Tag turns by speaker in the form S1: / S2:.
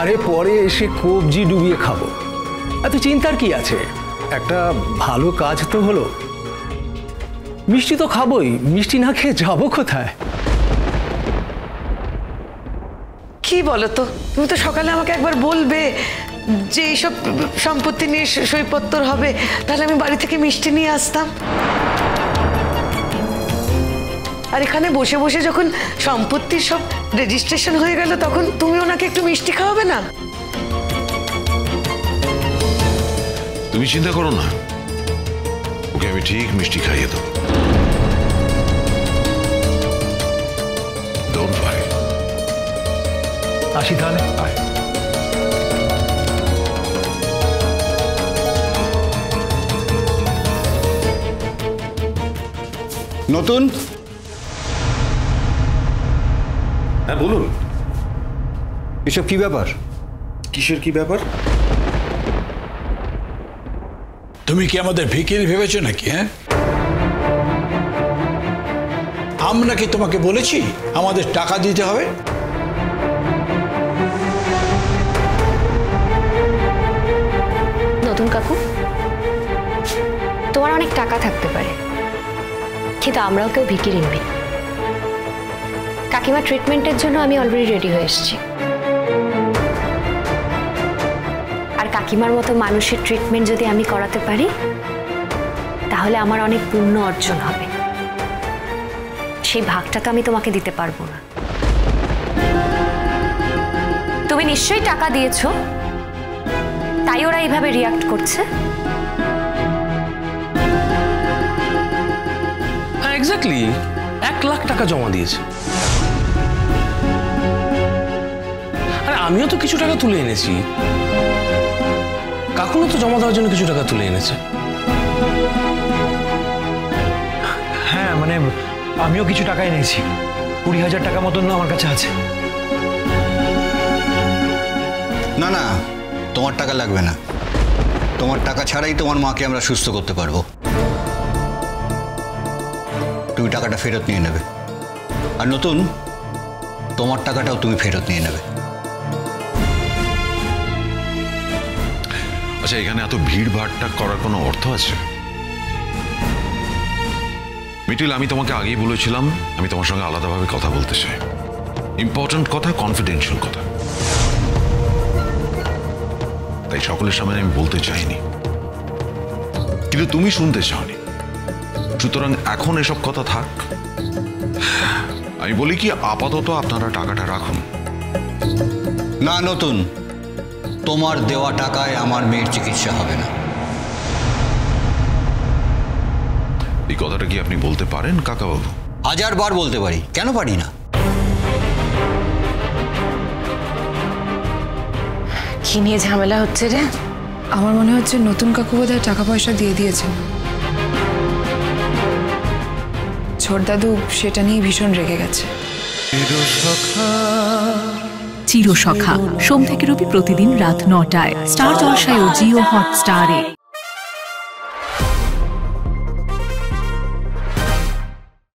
S1: আরে পরে এসে কবজি ডুবিয়ে খাবো, এত চিন্তার কি আছে? একটা ভালো কাজ তো হলো। মিষ্টি তো খাবোই, মিষ্টি না খেয়ে যাবো কোথায়?
S2: কি বলো তো, তুমি তো সকালে আমাকে একবার বলবে যে এইসব সম্পত্তি নিয়ে সইপত্তর হবে, তাহলে আমি বাড়ি থেকে মিষ্টি নিয়ে আসতাম। আর এখানে বসে বসে যখন সম্পত্তির সব রেজিস্ট্রেশন হয়ে গেল, তখন তুমি ওনাকে একটু মিষ্টি খাওয়াবে না?
S3: তুমি চিন্তা করো না, ওকে আমি ঠিক মিষ্টি খাইয়ে দেবো। Don't worry.
S1: আসি তাহলে।
S4: নতুন?
S3: হ্যাঁ বলুন।
S4: এসব কি ব্যাপার?
S3: কিসের কি ব্যাপার?
S5: তুমি কি আমাদের ভিখিরি ভেবেছো নাকি? হ্যাঁ, আমরা কি তোমাকে বলেছি আমাদের টাকা দিতে হবে?
S6: নতুন কাকু, তোমার অনেক টাকা থাকতে পারে, কিন্তু আমরাও কেউ ভিখিরি নই। কাকিমা ট্রিটমেন্টের জন্য আমি অলরেডি রেডি হয়ে এসেছি। আর কাকিমার মতো মানুষের ট্রিটমেন্ট যদি আমি করাতে পারি, তাহলে আমার অনেক পুণ্য অর্জন হবে। সেই ভাগটা তো আমি তোমাকে দিতে পারবো না। তুমি নিশ্চয়ই টাকা দিয়েছো, তাই ওরা এইভাবে রিয়াক্ট করছে।
S7: এক্স্যাক্টলি 1 লাখ টাকা জমা দিয়েছে। আরে আমিও তো কিছু টাকা তুলে এনেছি, কাকুনও তো জমা দেওয়ার জন্য কিছু টাকা তুলে এনেছে।
S1: হ্যাঁ মানে আমিও কিছু টাকা এনেছি, 20,000 টাকা মতন আমার কাছে আছে।
S4: না না, তোমার টাকা লাগবে না। তোমার টাকা ছাড়াই তোমার মাকে আমরা সুস্থ করতে পারবো। তুমি টাকাটা ফেরত নিয়ে নেবে। আর নতুন, তোমার টাকাটাও তুমি ফেরত নিয়ে নেবে।
S3: আচ্ছা, এখানে এত ভিড় ভাড়টা করার কোনো অর্থ আছে? মিটিল, আমি তোমাকে আগেই বলেছিলাম আমি তোমার সঙ্গে আলাদাভাবে কথা বলতে চাই। ইম্পর্টেন্ট কথা, কনফিডেন্সিয়াল কথা। তাই সকলের সামনে আমি বলতে চাইনি, কিন্তু তুমি শুনতে চাওনি। সুতরাং এখন এসব কথা থাক। আমি বলি কি, আপাতত আপনারা টাকাটা রাখুন।
S4: না নতুন, তোমার দেওয়া টাকায় আমার মেয়ের চিকিৎসা হবে না।
S3: এই কথাটা কি আপনি বলতে পারেন কাকাবাবু?
S4: 1000 বার বলতে পারি, কেন পারি না?
S2: কি নিয়ে ঝামেলা হচ্ছে রে?
S8: আমার মনে হচ্ছে নতুন কাকু বোধহয় টাকা পয়সা দিয়ে দিয়েছেন। ছোটদাদু সেটা নিয়ে ভীষণ রেগে গেছে।
S9: চিরসখা সোম থেকে রবি প্রতিদিন রাত 9টায় স্টার জলসায় ও জিও হটস্টারে।